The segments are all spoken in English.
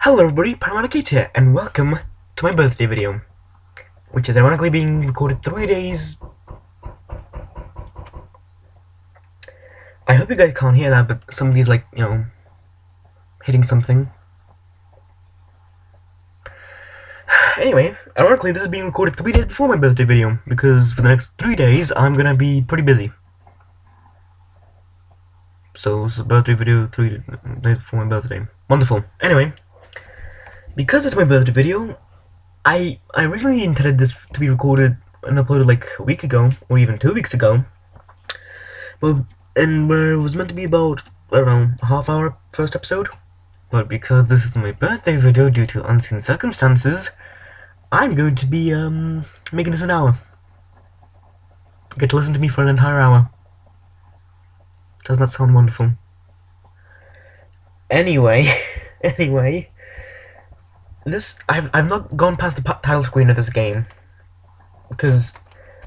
Hello everybody, Paramedic here, and welcome to my birthday video, which is ironically being recorded 3 days. I hope you guys can't hear that, but somebody's like, hitting something. Anyway, ironically this is being recorded 3 days before my birthday video, because for the next 3 days I'm gonna be pretty busy. So this is a birthday video 3 days before my birthday. Wonderful. Anyway, because it's my birthday video, I originally intended this to be recorded and uploaded like a week ago, or even 2 weeks ago. But where it was meant to be about, I don't know, a half hour first episode. But because this is my birthday video due to unseen circumstances, I'm going to be making this an hour. You get to listen to me for an entire hour. Doesn't that sound wonderful? Anyway, this I've not gone past the title screen of this game because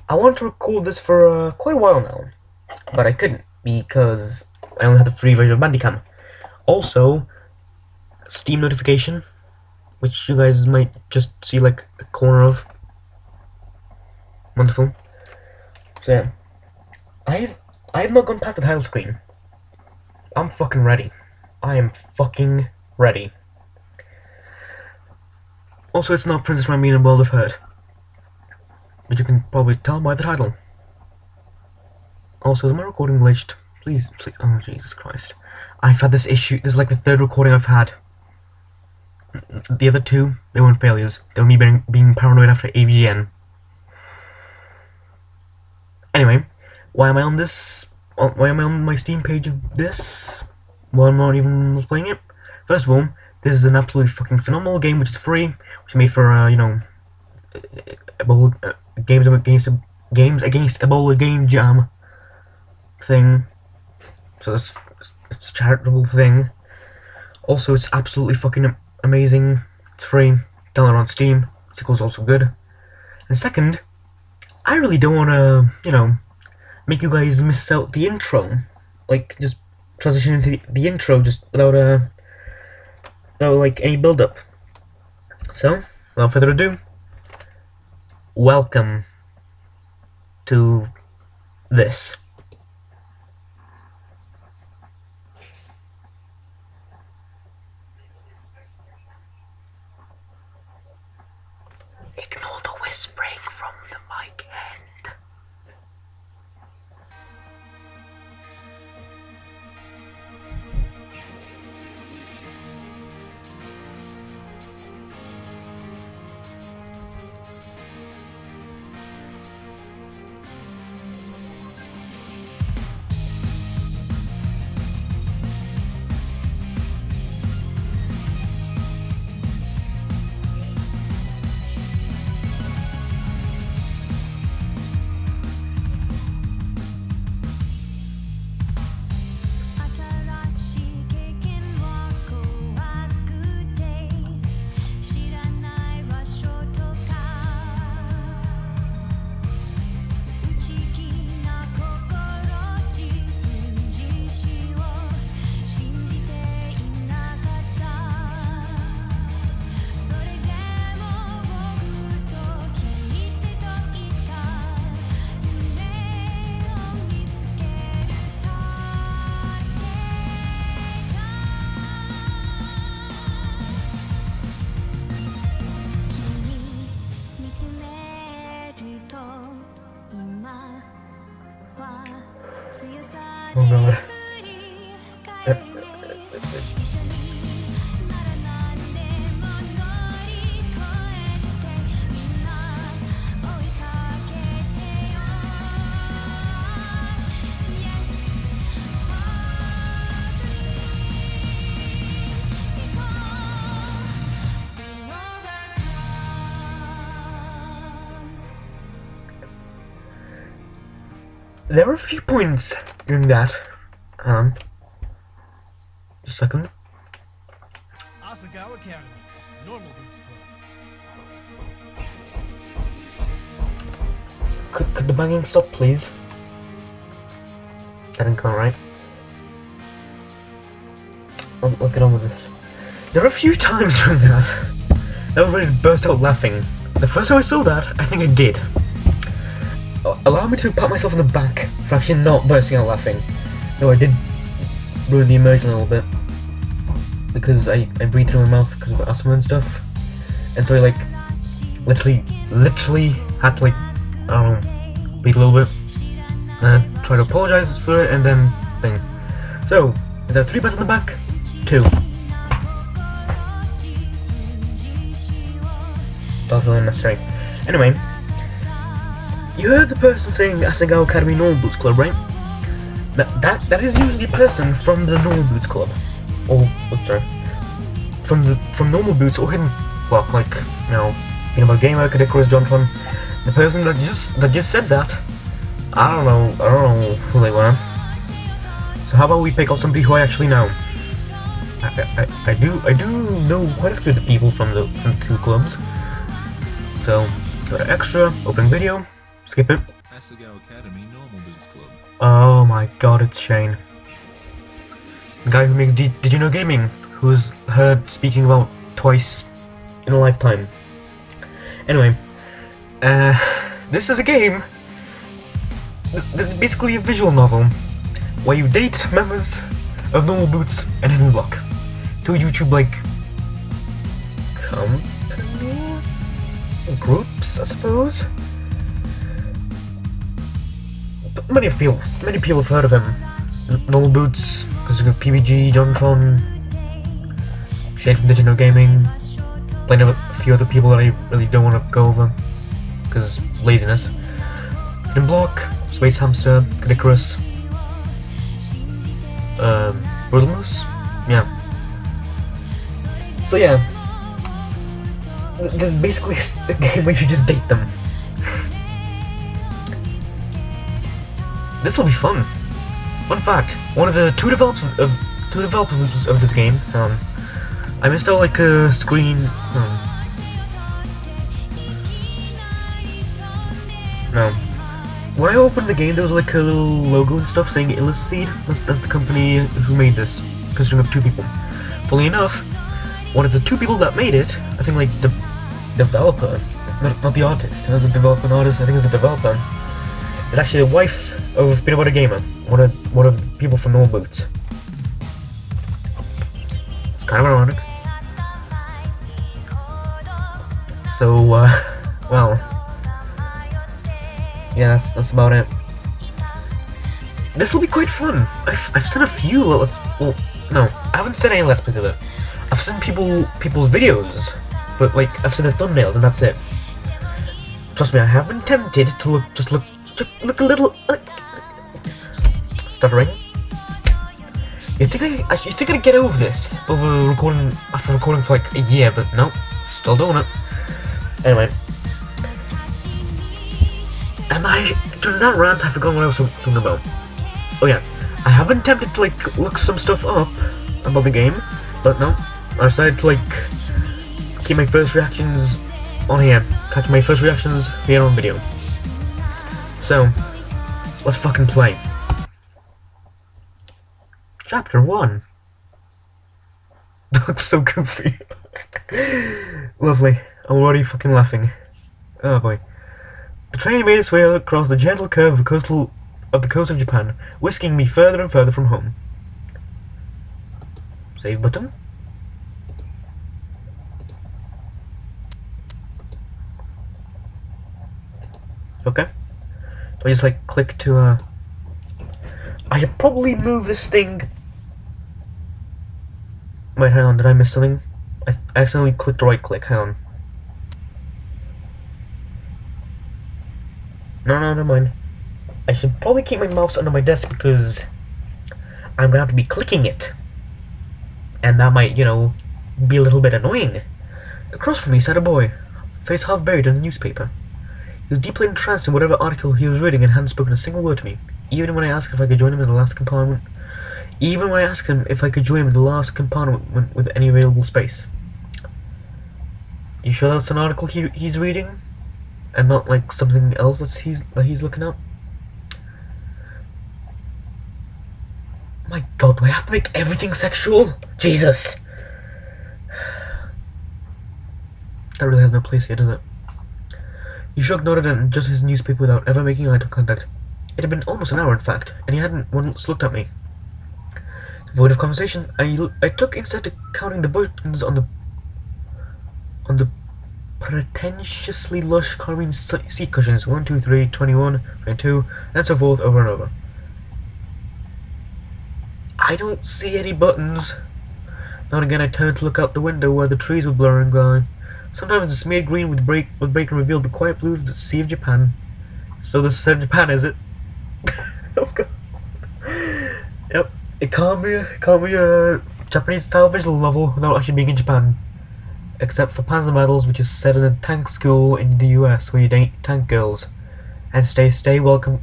I wanted to record this for quite a while now, but I couldn't because I only had the free version of Bandicam. Also, Steam notification, which you guys might just see like a corner of. Wonderful. So yeah, I have not gone past the title screen. I'm fucking ready. I am fucking ready. Also, it's not Princess Rami in a World of Hurt, but you can probably tell by the title. Also, is my recording glitched? Please, oh Jesus Christ. I've had this issue, this is like the third recording I've had. The other two, they weren't failures. They were me being paranoid after AVGN. Anyway, why am I on this? Why am I on my Steam page of this? Well, I'm not even playing it. First of all, this is an absolutely fucking phenomenal game, which is free, which is made for, games against Ebola game jam thing. So it's a charitable thing. Also, it's absolutely fucking amazing. It's free. Download on Steam. Sequel's also good. And second, I really don't want to, make you guys miss out the intro. Like, just transition into the intro just without like any build up. So, without further ado, welcome to this. Ignore the whispering from the mic end. Oh god. There were a few points during that. Just a second. Asagao Academy, normal boots club. Could the banging stop, please? That didn't come right. Let's get on with this. There are a few times during that I was ready to burst out laughing. The first time I saw that, I think I did. Allow me to pat myself on the back for actually not bursting out laughing. Though I did ruin the immersion a little bit. Because I breathed through my mouth because of asthma and stuff. And so I like, literally had to like, I don't know, breathe a little bit. And try to apologize for it and then thing. So, is there 3 pats on the back? 2. That's really unnecessary. Anyway, you heard the person saying Asagao Academy Normal Boots Club, right? That is usually a person from the Normal Boots Club, or sorry, from Normal Boots or hidden. Well, like you know, Peanut Gamer, Kadikarus, Jontron, the person that just said that. I don't know who they were. So how about we pick out somebody who I actually know? I do know quite a few of the people from the 2 clubs. So, go to extra, open video, skip it. Asagao Academy Normal Boots Club. Oh my god, it's Shane. The guy who makes Did You Know Gaming, who's heard speaking about twice in a lifetime. Anyway, this is a game. This is basically a visual novel where you date members of Normal Boots and Hidden Block. 2 YouTube-like companies? Groups, I suppose? But many people have heard of him. Normal Boots, because of PBG, Jontron, Shane from Did You Know Gaming, plenty of a few other people that I really don't want to go over, because laziness. Hidden Block, Space Hamster, Kadikarus, Brutalmus? Yeah. So yeah, this is basically a game where you just date them. This will be fun. Fun fact, one of the two developers of this game, I missed out like a screen, no. When I opened the game, there was like a little logo and stuff saying Illuseed. That's the company who made this, consisting of 2 people. Fully enough, one of the 2 people that made it, I think like the developer, not the artist, it was a developer and artist, I think it's a developer, is actually the wife of Peanut Butter Gamer, one of the people from Normal Boots. It's kind of ironic. So, well, yeah, that's about it. This will be quite fun. I've seen a few well, no, I haven't seen any Let's Plays of it. I've seen people's videos, but like I've seen the thumbnails and that's it. Trust me, I have been tempted to look a little stuttering. You think I'd get over this after recording for like a year, but no, still doing it. Anyway. And during that rant, I forgot what I was talking about. Oh yeah, I have been tempted to like look some stuff up about the game, but no, I decided to like keep my first reactions on here, catch my first reactions here on video. So, let's fucking play. Chapter 1. That looks so goofy. Lovely, I'm already fucking laughing. Oh boy. The train made its way across the gentle curve of the coast of Japan, whisking me further and further from home. Save button. Okay. So I just like click to I should probably move this thing. Wait, hang on, did I miss something? I accidentally clicked right click, hang on. No, never mind. I should probably keep my mouse under my desk because I'm gonna have to be clicking it. And that might, you know, be a little bit annoying. Across from me sat a boy, face half buried in a newspaper. He was deeply entranced in whatever article he was reading and hadn't spoken a single word to me, even when I asked if I could join him in the last compartment. Even when I asked him if I could join him in the last compartment with any available space. You sure that's an article he's reading? And not like something else that he's looking up? My god, do I have to make everything sexual? Jesus! That really has no place here, does it? He shrugged, nodded, and adjusted his newspaper without ever making eye contact. It had been almost an hour, in fact, and he hadn't once looked at me. Void of conversation, I took instead to counting the buttons on the pretentiously lush carmine seat cushions. 1, 2, 3, 21, 22, and so forth, over and over. I don't see any buttons. Now and again I turned to look out the window where the trees were blurring by. Sometimes the smeared green would break and reveal the quiet blue of the Sea of Japan. So this is Japan, is it? Oh god. Yep. It can't be a Japanese style visual novel without actually being in Japan. Except for Panzer Medals, which is set in a tank school in the US where you date tank girls. And stay welcome.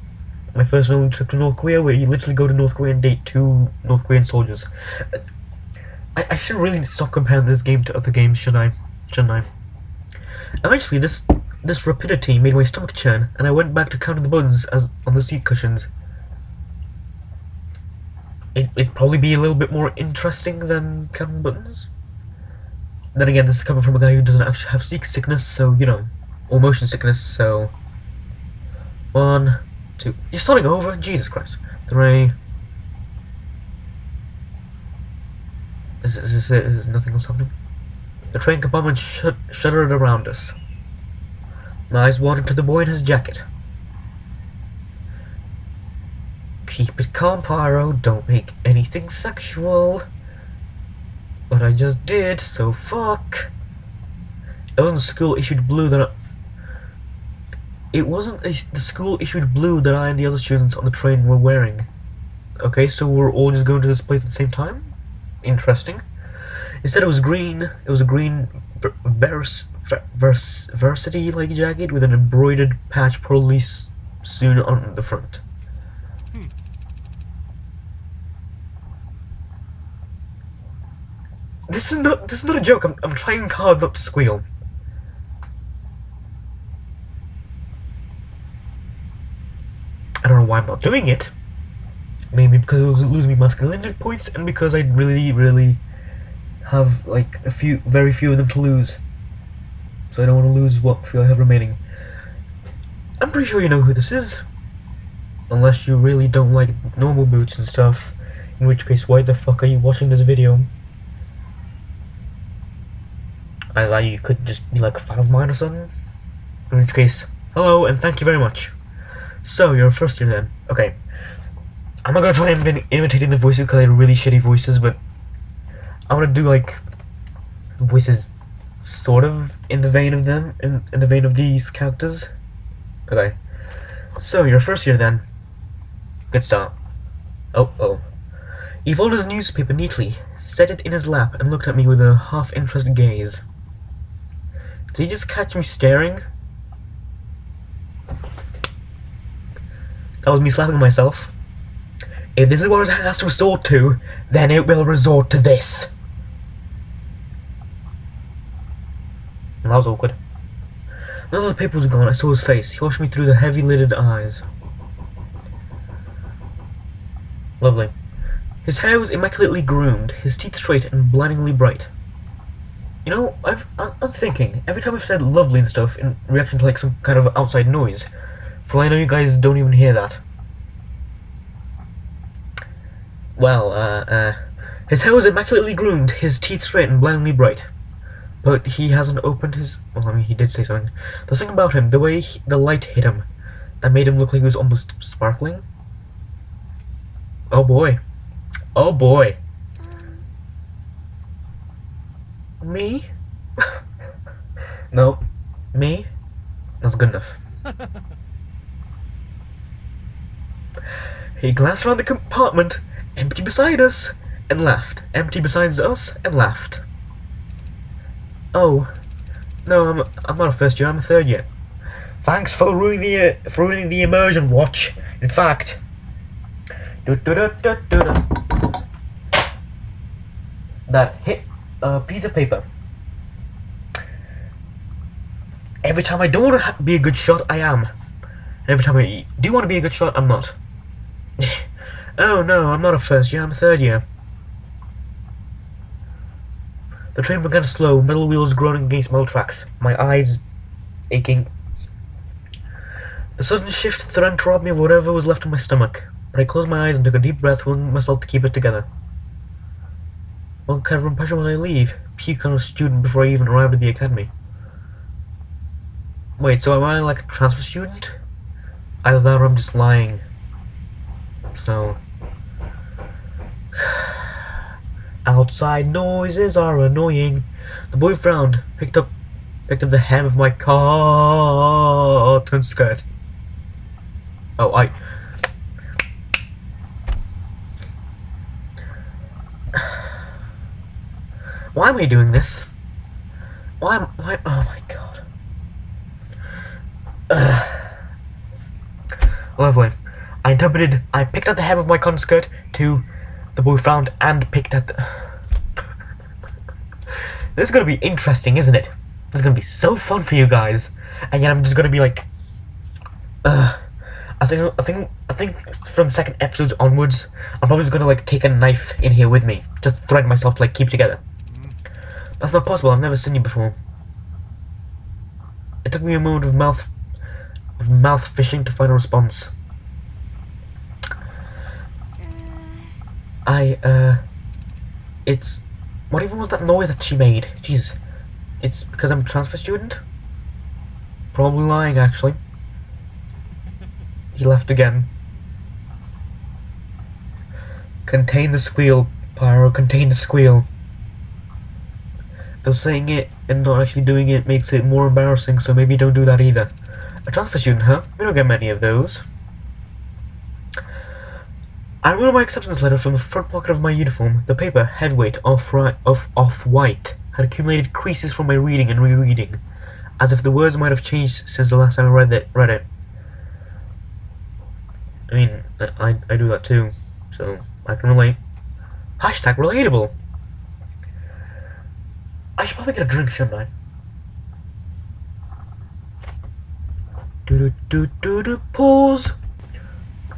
My first and only trip to North Korea, where you literally go to North Korea and date 2 North Korean soldiers. I should really stop comparing this game to other games, shouldn't I? Eventually, this rapidity made my stomach churn, and I went back to counting the buttons on the seat cushions. It'd probably be a little bit more interesting than counting buttons. Then again, this is coming from a guy who doesn't actually have sickness, so, you know, or motion sickness, so... 1, 2... You're starting over? Jesus Christ. 3... Is this it? Is nothing else happening? The train compartment shuddered around us. My eyes wandered to the boy in his jacket. Keep it calm, Pyro. Don't make anything sexual. But I just did, so fuck. It wasn't school-issued blue that It wasn't the school-issued blue that I and the other students on the train were wearing. Okay, so we're all just going to this place at the same time? Interesting. Instead, it was green. It was a green varsity-like jacket with an embroidered patch probably sewn on the front. This is not a joke. I'm trying hard not to squeal. I don't know why I'm not doing it. Maybe because it was losing me masculinity points, and because I really have like very few of them to lose. So I don't want to lose what few I have remaining. I'm pretty sure you know who this is. Unless you really don't like normal boots and stuff. In which case, why the fuck are you watching this video? I thought you could just be like a fan of mine or something. In which case, hello and thank you very much. So, you're a first year then. Okay. I'm not gonna try and imitating the voices because they're really shitty voices, but I'm gonna do like voices sort of in the vein of them, in the vein of these characters. Okay. So, you're a first year then. Good start. Oh. He folded his newspaper neatly, set it in his lap, and looked at me with a half-interested gaze. Did he just catch me staring? That was me slapping myself. If this is what it has to resort to, then it will resort to this. Well, that was awkward. Now that the paper was gone, I saw his face. He watched me through the heavy-lidded eyes. Lovely. His hair was immaculately groomed, his teeth straight and blindingly bright. You know, I'm thinking, every time I've said lovely and stuff in reaction to like some kind of outside noise, for all I know you guys don't even hear that. Well, his hair was immaculately groomed, his teeth straight and blindingly bright. But he hasn't opened his... Well, I mean, he did say something. There's something about him, the way the light hit him, that made him look like he was almost sparkling. Oh boy. Oh boy. Me? No. Me? That's good enough. He glanced around the compartment, empty beside us, and laughed. Empty beside us, and laughed. Oh. No, I'm not a first year, I'm a third year. Thanks for ruining the immersion watch. In fact... That hit a piece of paper. Every time I don't want to be a good shot, I am. And every time I do want to be a good shot, I'm not. Oh no, I'm not a first year, I'm a third year. The train began to slow, metal wheels groaning against metal tracks, my eyes aching. The sudden shift threatened to rob me of whatever was left in my stomach, but I closed my eyes and took a deep breath, willing myself to keep it together. What kind of impression will I leave? Puke on a student before I even arrived at the academy. Wait, so am I like a transfer student? Either that or I'm just lying. So... Outside noises are annoying. The boy frowned, picked up the hem of my cotton skirt. Oh, why am I doing this? Why, oh my god. Lovely. I picked at the hem of my cotton skirt to the boy frowned and picked at the... This is gonna be interesting, isn't it? This is gonna be so fun for you guys. And yet I'm just gonna be like... I think from second episodes onwards, I'm probably just gonna like take a knife in here with me to threaten myself to like keep together. That's not possible. I've never seen you before. It took me a moment of mouth fishing to find a response. It's... What even was that noise that she made? Jesus. It's because I'm a transfer student? Probably lying, actually. He left again. Contain the squeal, Pyro, contain the squeal. Though saying it and not actually doing it makes it more embarrassing, so maybe don't do that either. A transfer student, huh? We don't get many of those. I removed my acceptance letter from the front pocket of my uniform. The paper, heavyweight, off-white, had accumulated creases from my reading and rereading, as if the words might have changed since the last time I read it. I mean, I do that too, so I can relate. Hashtag relatable. I should probably get a drink, shouldn't I? Pause.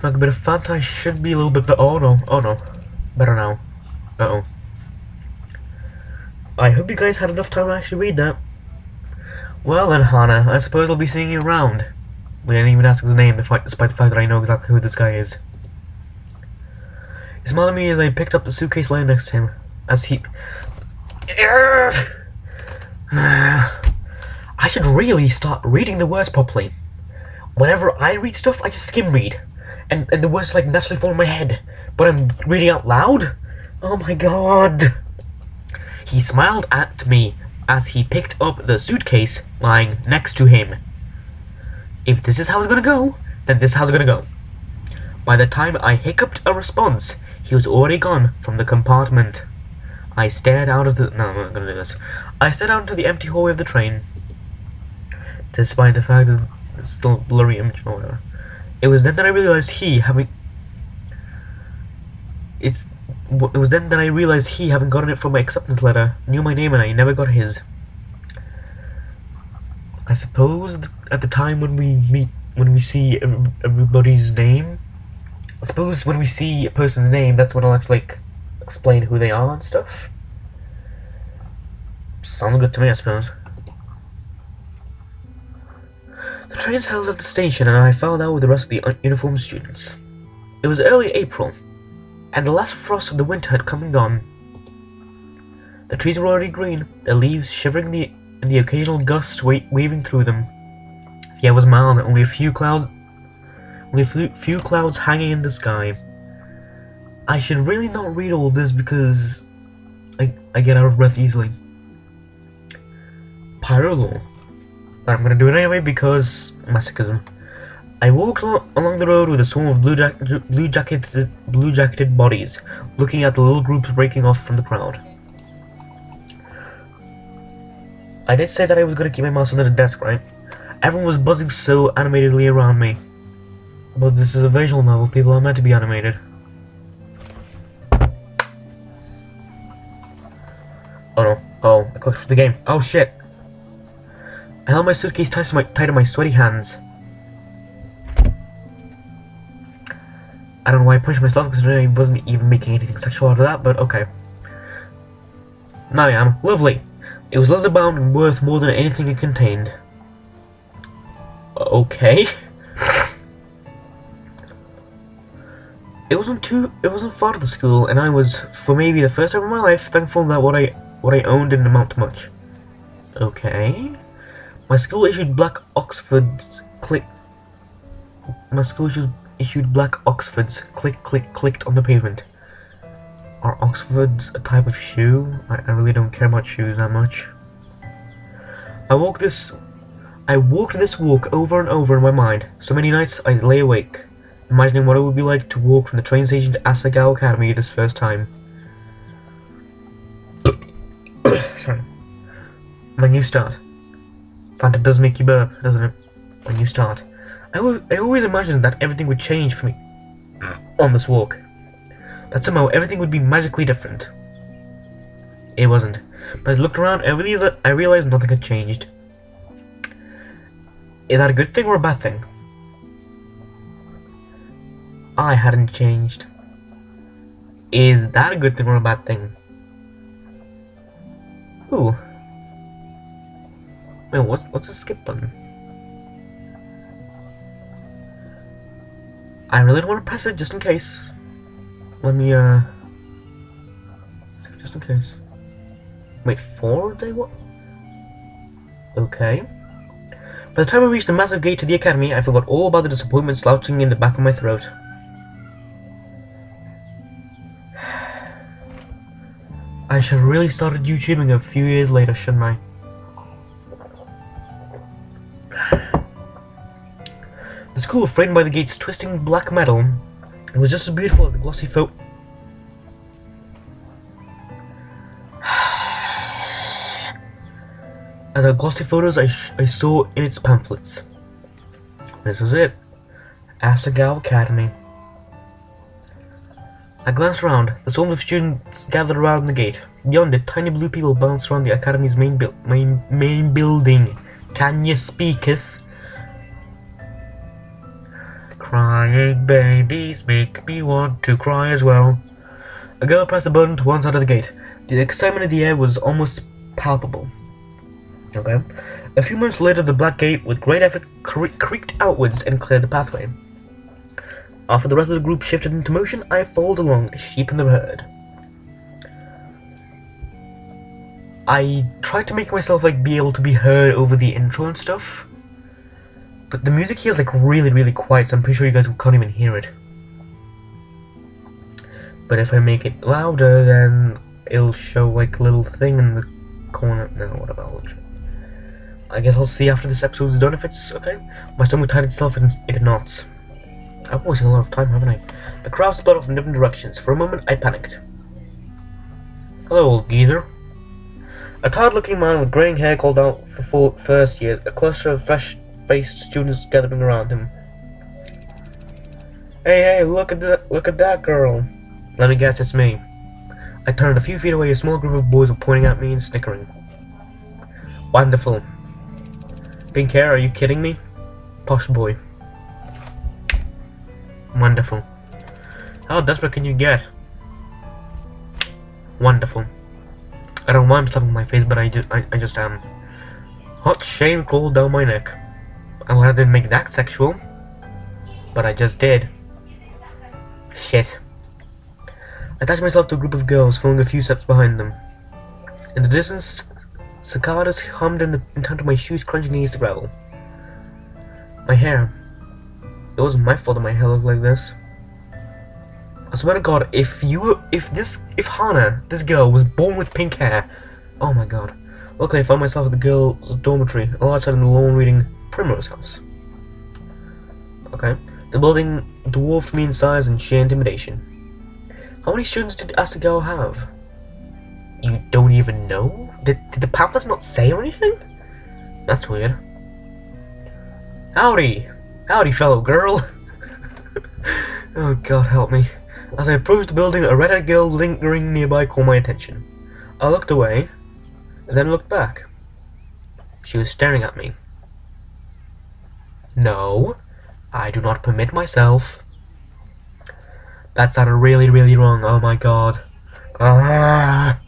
Like a bit of Fanta, I should be a little bit better. Oh no, better now. Uh-oh. I hope you guys had enough time to actually read that. Well then, Hana, I suppose I'll be seeing you around. We didn't even ask his name, despite the fact that I know exactly who this guy is. He smiled at me as I picked up the suitcase lying next to him. As he... I should really start reading the words properly. Whenever I read stuff, I just skim read. And the words like naturally fall in my head. But I'm reading out loud? Oh my god. He smiled at me as he picked up the suitcase lying next to him. If this is how it's gonna go, then this is how it's gonna go. By the time I hiccuped a response, he was already gone from the compartment. I stared out of the... No, I'm not gonna do this. I stared out into the empty hallway of the train. Despite the fact that it's still a blurry image or whatever. It was then that I realized he, having gotten it from my acceptance letter, knew my name and I never got his. I suppose at the time when we see everybody's name, I suppose when we see a person's name, that's when I'll actually like explain who they are and stuff. Sounds good to me, I suppose. The train settled at the station and I filed out with the rest of the uniformed students. It was early April, and the last frost of the winter had come and gone. The trees were already green, their leaves shivering in the occasional gust waving through them. The air was mild, only a few clouds hanging in the sky. I should really not read all of this because I get out of breath easily. Pyrolo. I'm gonna do it anyway because masochism. I walked along the road with a swarm of blue-jacketed bodies, looking at the little groups breaking off from the crowd. I did say that I was gonna keep my mouse under the desk, right? Everyone was buzzing so animatedly around me. But this is a visual novel, people are meant to be animated. Oh no. Oh, I clicked for the game. Oh shit. I held my suitcase tight to my sweaty hands. I don't know why I punched myself, considering I wasn't even making anything sexual out of that, but okay. Now I am. Lovely. It was leather bound and worth more than anything it contained. Okay. It wasn't far to the school, and I was, for maybe the first time in my life, thankful that what I owned didn't amount to much. Okay. My school issued black Oxfords clicked clicked on the pavement. Are Oxfords a type of shoe? I really don't care about shoes that much. I walked this walk over and over in my mind. So many nights I lay awake, imagining what it would be like to walk from the train station to Asagao Academy this first time. Sorry. My new start. Fanta does make you burp, doesn't it? My new start. I always imagined that everything would change for me on this walk. That somehow everything would be magically different. It wasn't. But as I looked around, I realized nothing had changed. Is that a good thing or a bad thing? I hadn't changed. Is that a good thing or a bad thing? Ooh. Wait, what's the skip button? I really don't want to press it just in case. Let me, just in case. Wait, 4 day what? Okay. By the time I reached the massive gate to the academy, I forgot all about the disappointment slouching in the back of my throat. I should have really started YouTubing a few years later, shouldn't I? The school, framed by the gate's twisting black metal, it was just as beautiful as the glossy photos I saw in its pamphlets. This was it. Asagao Academy. I glanced around. The swarms of students gathered around the gate. Beyond it, tiny blue people bounced around the academy's main building. Can you speaketh? Crying babies make me want to cry as well. A girl pressed a button to one side of the gate. The excitement in the air was almost palpable. Okay. A few moments later, the black gate, with great effort, creaked outwards and cleared the pathway. After the rest of the group shifted into motion, I followed along, a sheep in the herd. I tried to make myself be able to be heard over the intro and stuff, but the music here is really, really quiet, so I'm pretty sure you guys can't even hear it. But if I make it louder, then it'll show a little thing in the corner. No, what about it? I guess I'll see after this episode's done if it's okay. My stomach tied itself into knots. I've wasted a lot of time, haven't I? The crowd split off in different directions. For a moment, I panicked. Hello, old geezer. A tired-looking man with greying hair called out for first year. A cluster of fresh-faced students gathering around him. Hey, look at that girl. Let me guess, it's me. I turned a few feet away. A small group of boys were pointing at me and snickering. Wonderful. Pink hair, are you kidding me? Posh boy. Wonderful. How desperate can you get? Wonderful. I don't mind slapping my face, but I just am. Hot shame crawled down my neck. Well, I didn't make that sexual, but I just did. Shit. I attached myself to a group of girls, following a few steps behind them. In the distance, cicadas hummed in time to my shoes crunching against the gravel. My hair. It wasn't my fault that my hair looked like this. I swear to God, if Hana, this girl, was born with pink hair, oh my God. Luckily, I found myself at the girls' dormitory, outside in the lawn reading Primrose House. Okay. The building dwarfed me in size and sheer intimidation. How many students did Asagao have? You don't even know? Did the pamphlets not say or anything? That's weird. Howdy! Howdy, fellow girl! Oh God, help me. As I approached the building, a red-haired girl lingering nearby caught my attention. I looked away, and then looked back. She was staring at me. No, I do not permit myself. That sounded really, really wrong, oh my God. Ah!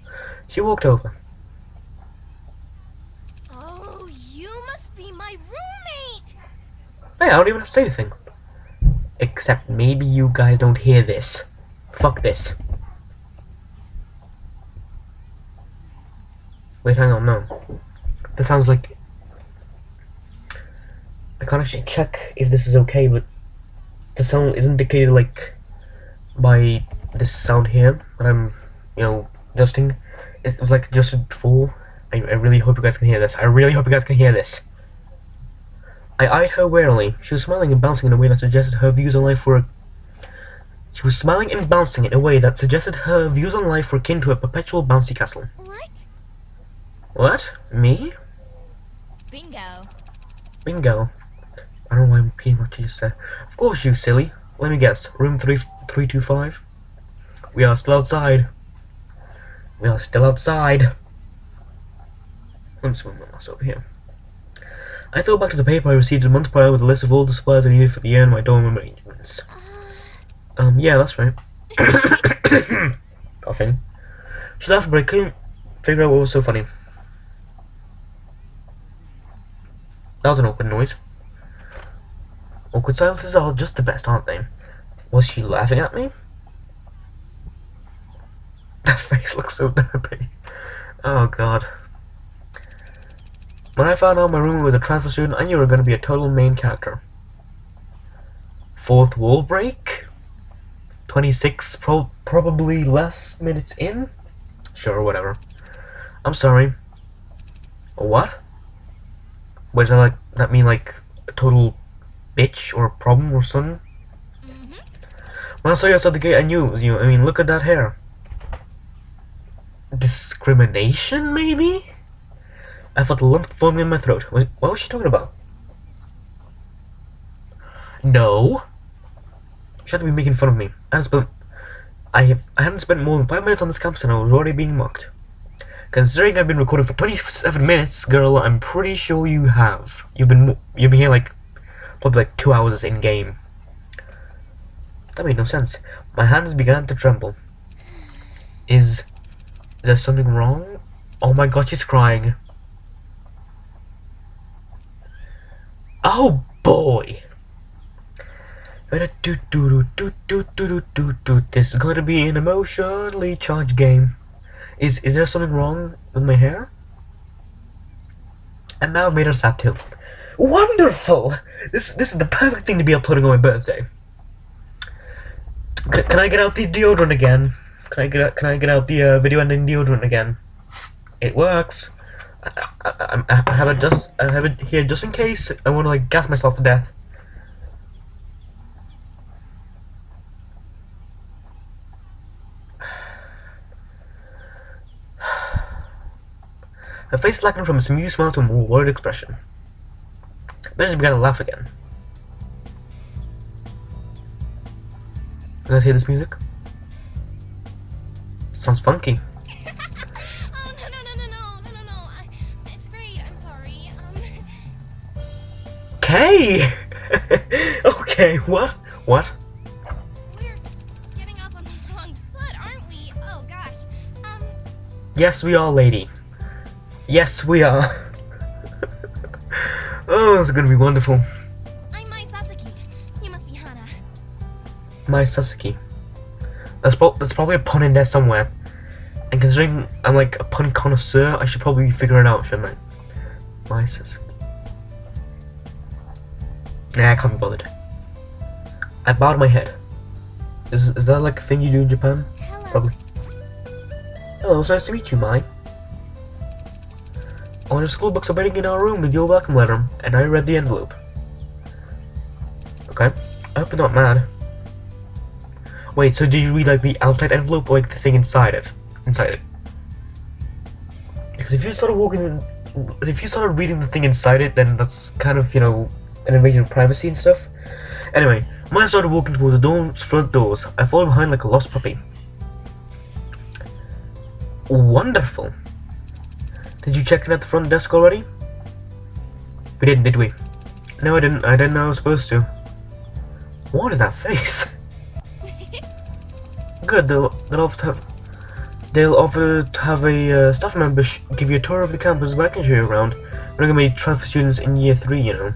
She walked over. Oh, you must be my roommate! Hey, I don't even have to say anything. Except maybe you guys don't hear this. Fuck this. Wait, hang on, no. That sounds like... I can't actually check if this is okay, but the sound is indicated, like, by this sound here that I'm, you know, adjusting. It was, like, adjusted before. I really hope you guys can hear this. I really hope you guys can hear this. I eyed her warily. She was smiling and bouncing in a way that suggested her views on life were... She was smiling and bouncing in a way that suggested her views on life were akin to a perpetual bouncy castle. What? What? Me? Bingo. Bingo. I don't know why I'm repeating what you just said. Of course, you silly. Let me guess. Room 325? We are still outside. We are still outside. Let's move over here. I thought back to the paper I received a month prior with a list of all the supplies I needed for the year and my dorm arrangements. Yeah, that's right. Coughing. She laughed, but I couldn't figure out what was so funny. That was an awkward noise. Awkward silences are just the best, aren't they? Was she laughing at me? That face looks so derpy. Oh god. When I found out my roommate was a transfer student, I knew we were going to be a total main character. Fourth wall break? 26 probably less minutes in? Sure, whatever. I'm sorry. What? Wait, does that mean like a total bitch or a problem or something? When I saw you outside the gate, I knew it was you. I mean, look at that hair. Discrimination, maybe? I felt a lump forming in my throat. What was she talking about? No. She had to be making fun of me. I hadn't spent more than 5 minutes on this campus and I was already being mocked. Considering I've been recording for 27 minutes, girl, I'm pretty sure you have. You've been here like probably like 2 hours in game. That made no sense. My hands began to tremble. Is there something wrong? Oh my god, she's crying. Oh boy! This is going to be an emotionally charged game. Is there something wrong with my hair? And now I've made her sad too. Wonderful! This is the perfect thing to be uploading on my birthday. Can I get out the deodorant again? Can I get out the video ending deodorant again? It works. I have it here just in case I want to like gas myself to death. Her face slackened from its amused smile to a more worried expression. Then she began to laugh again. Can I hear this music? Sounds funky. Oh, no. It's great, I'm sorry. Okay! Okay, what? What? We're getting off on the wrong foot, aren't we? Oh, gosh. Yes, we are, lady. Yes, we are. Oh, it's gonna be wonderful. I'm Mai Sasaki. You must be Hana. Mai Sasaki. There's probably a pun in there somewhere. And considering I'm like a pun connoisseur, I should probably figure it out, shouldn't I? Mai Sasaki. Nah, I can't be bothered. I bowed my head. Is that like a thing you do in Japan? Hello. Probably. Hello, it's nice to meet you, Mai. All your school books are waiting in our room with your welcome letter, and I read the envelope. Okay. I hope you're not mad. Wait, so did you read like the outside envelope or like the thing inside it? Because if you started reading the thing inside it, then that's kind of, you know, an invasion of privacy and stuff. Anyway, when I started walking towards the dorm's front doors, I followed behind like a lost puppy. Wonderful. Did you check in at the front desk already? We didn't, did we? No, I didn't. I didn't know I was supposed to. What is that face? Good, they'll have to have... They'll offer to have a staff member give you a tour of the campus where I can show you around. We're gonna be transfer students in year 3, you know.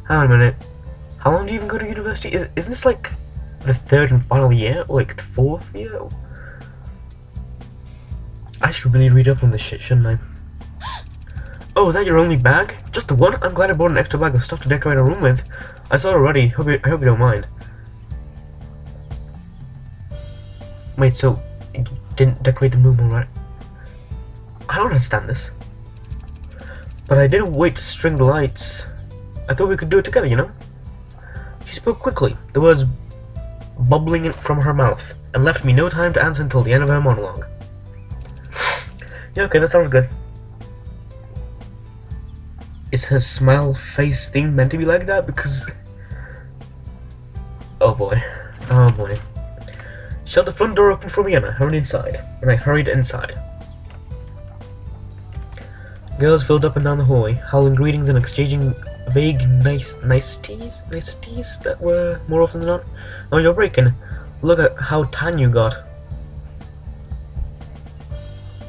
Hang on a minute. How long do you even go to university? Isn't this like the 3rd and final year? Or like the 4th year? I should really read up on this shit, shouldn't I? Oh, is that your only bag? Just the one? I'm glad I brought an extra bag of stuff to decorate our room with. I saw it already. I hope you don't mind. Wait, so you didn't decorate the room alright? I don't understand this. But I didn't wait to string the lights. I thought we could do it together, you know? She spoke quickly, the words bubbling from her mouth, and left me no time to answer until the end of her monologue. Yeah, okay, that sounds good. Is her smile face thing meant to be like that? Because... oh boy. Oh boy. She held the front door open for me and I hurried inside. Girls filled up and down the hallway, howling greetings and exchanging vague niceties that were more often than not. Oh, you're breaking. Look at how tan you got.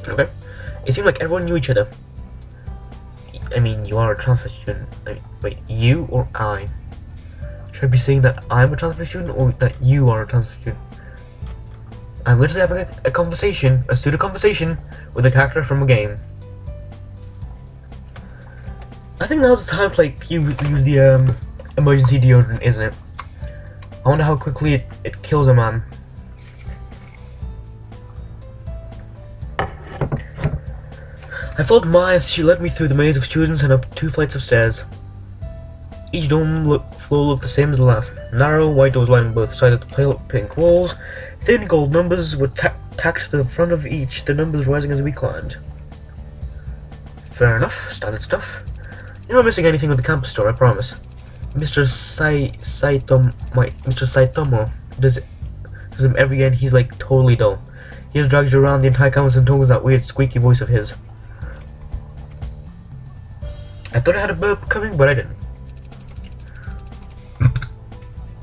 Okay. It seemed like everyone knew each other. I mean, you are a transfer student. Wait, you or I? Should I be saying that I'm a transfer student or that you are a transfer student? I'm literally having a pseudo conversation with a character from a game. I think now's the time to like use the emergency deodorant, isn't it? I wonder how quickly it kills a man. I followed Maya as she led me through the maze of students and up 2 flights of stairs. Each floor looked the same as the last. Narrow, white doors lining both sides of the pale pink walls. Thin gold numbers were tacked to the front of each, the numbers rising as we climbed. Fair enough, standard stuff. You're not missing anything with the campus store, I promise. Mr. Saitomo does him every year and he's like totally dull. He just drags you around the entire campus and talks that weird squeaky voice of his. I thought I had a burp coming, but I didn't.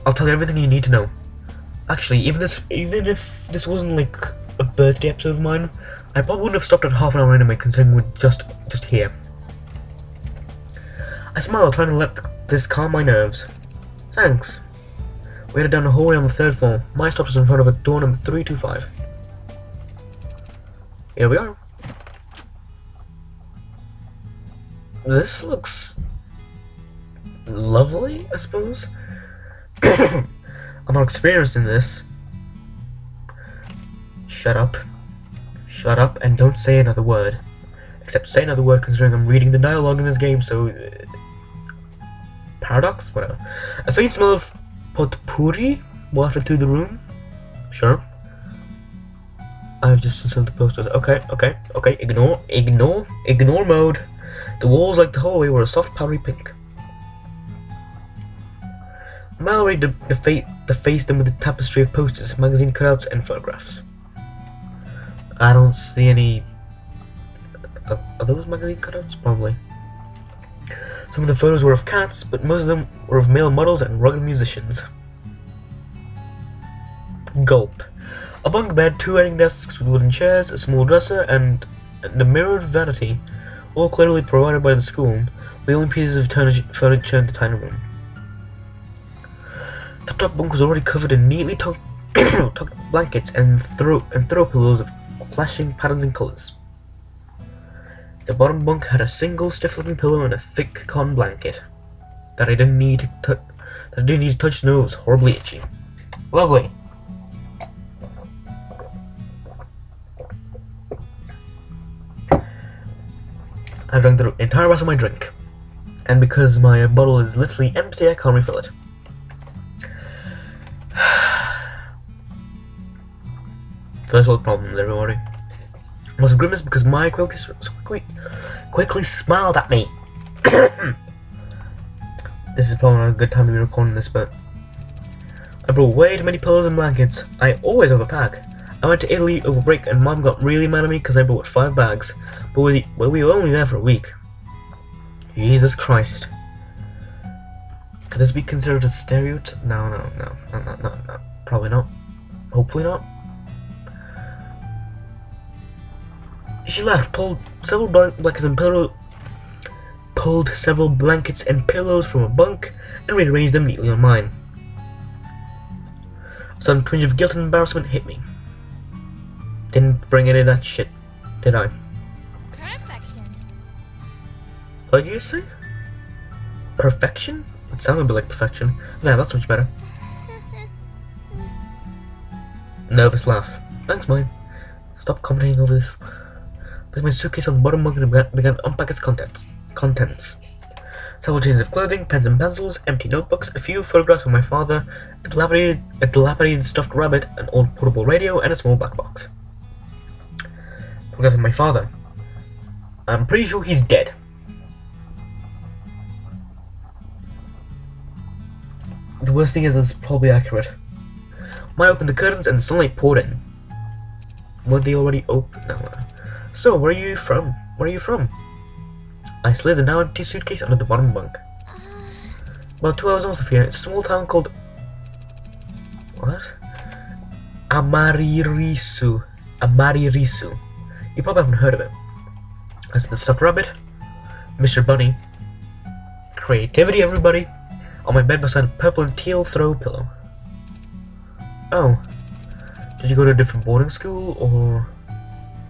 I'll tell you everything you need to know. Actually, even if this wasn't like a birthday episode of mine, I probably wouldn't have stopped at half an hour anyway, considering we're just here. I smiled, trying to let this calm my nerves. Thanks. We headed down the hallway on the 3rd floor. Mine stopped us in front of a door number 325. Here we are. This looks lovely, I suppose. I'm not experienced in this. Shut up. Shut up and don't say another word. Except say another word considering I'm reading the dialogue in this game, so... paradox? Whatever. A faint smell of potpourri wafted through the room. Sure. I've just installed the posters. Okay. Ignore mode. The walls, like the hallway, were a soft powdery pink. Mallory defaced them with a tapestry of posters, magazine cutouts, and photographs. I don't see any... are those magazine cutouts? Probably. Some of the photos were of cats, but most of them were of male models and rugged musicians. Gulp. A bunk bed, 2 writing desks with wooden chairs, a small dresser, and a mirrored vanity, all clearly provided by the school, the only pieces of furniture in the tiny room. The top bunk was already covered in neatly tucked blankets and throw pillows of flashing patterns and colours. The bottom bunk had a single stiff-looking pillow and a thick cotton blanket that I didn't need to touch. No, it was horribly itchy. Lovely. I drank the entire rest of my drink, and because my bottle is literally empty, I can't refill it. First world problems, everybody. I was grimaced because Maya quickly smiled at me. This is probably not a good time to be recording this, but I brought way too many pillows and blankets. I always overpack. I went to Italy over break and Mom got really mad at me because I bought 5 bags, but we were only there for a week. Jesus Christ. Could this be considered a stereotype? No. Probably not. Hopefully not. She left, pulled several blankets and pulled several blankets and pillows from a bunk and rearranged them neatly on mine. A sudden twinge of guilt and embarrassment hit me. Didn't bring any of that shit, did I? Perfection. What did you say? Perfection? It sounded a bit like perfection. Nah, that's much better. Nervous laugh. Thanks, mine. Stop commenting over this. There's my suitcase on the bottom bunk and began to unpack its contents. Several changes of clothing, pens and pencils, empty notebooks, a few photographs of my father, a dilapidated stuffed rabbit, an old portable radio, and a small black box. Photographs of my father. I'm pretty sure he's dead. The worst thing is that it's probably accurate. I opened the curtains and the sunlight poured in. Weren't they already open? No. So, where are you from? Where are you from? I slid the now empty suitcase under the bottom bunk. About 2 hours north of here, it's a small town called... What? Amaririsu. Amaririsu. You probably haven't heard of it. I said the stuffed rabbit, Mr. Bunny. Creativity, everybody. On my bed beside a purple and teal throw pillow. Oh. Did you go to a different boarding school, or...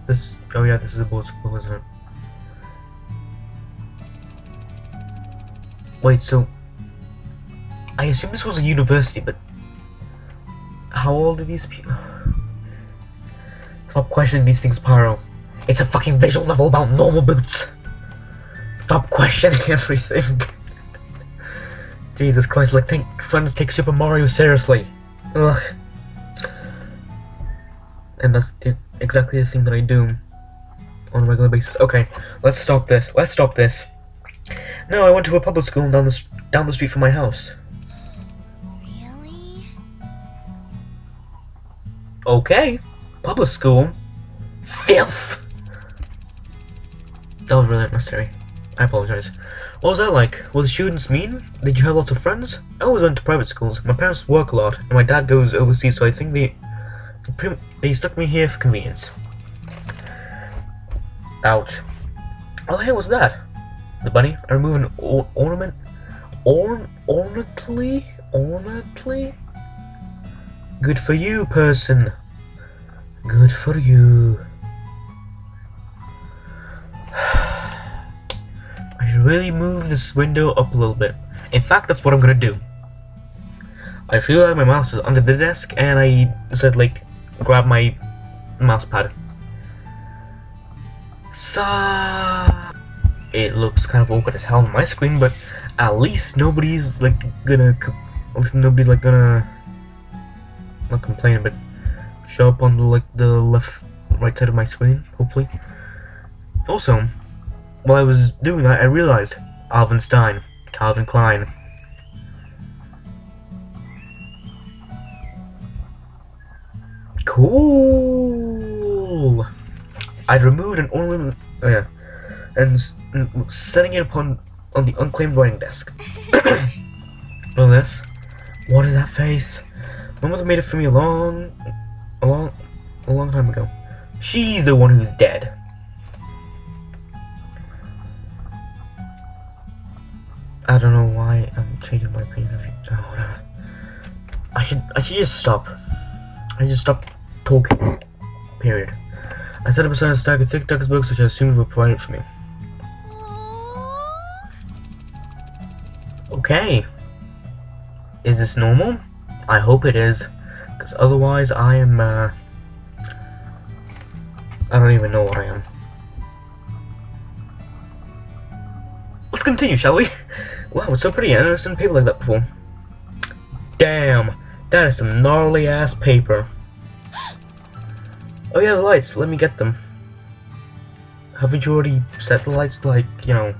This... Oh yeah, this is a boarding school, isn't it? Wait, so... I assume this was a university, but... How old are these people? Stop questioning these things, Pyro. It's a fucking visual novel about normal boots. Stop questioning everything. Jesus Christ, like, trying to take Super Mario seriously. Ugh. And that's exactly the thing that I do on a regular basis. Okay, let's stop this. Let's stop this. No, I went to a public school down the street from my house. Really? Okay, public school. Filth. That was really unnecessary. I apologize. What was that like? Were the students mean? Did you have lots of friends? I always went to private schools. My parents work a lot, and my dad goes overseas, so I think they stuck me here for convenience. Ouch. Oh hey, what's that? The bunny? I remove an ornament? Ornately? Good for you, person. Good for you. I should really move this window up a little bit. In fact, that's what I'm gonna do. I feel like my mouse was under the desk, and I said, like, grab my mouse pad. So it looks kind of awkward as hell on my screen, but at least nobody's like gonna, not complain, but show up on the right side of my screen, hopefully. Also, while I was doing that, I realized Alvin Stein, Calvin Klein. Cool. I'd removed an ornament, and setting it on the unclaimed writing desk. Well, this. What is that face? My mother made it for me a long time ago. She's the one who's dead. I don't know why I'm changing my opinion of it. Oh, whatever. I should just stop. I just stop talking. Period. I sat beside a stack of thick textbooks which I assumed were provided for me. Okay. Is this normal? I hope it is. Because otherwise I am, I don't even know what I am. Let's continue, shall we? Wow, it's so pretty. I've never seen paper like that before. Damn, that is some gnarly ass paper. Oh yeah, the lights. Let me get them. Haven't you already set the lights, like, you know,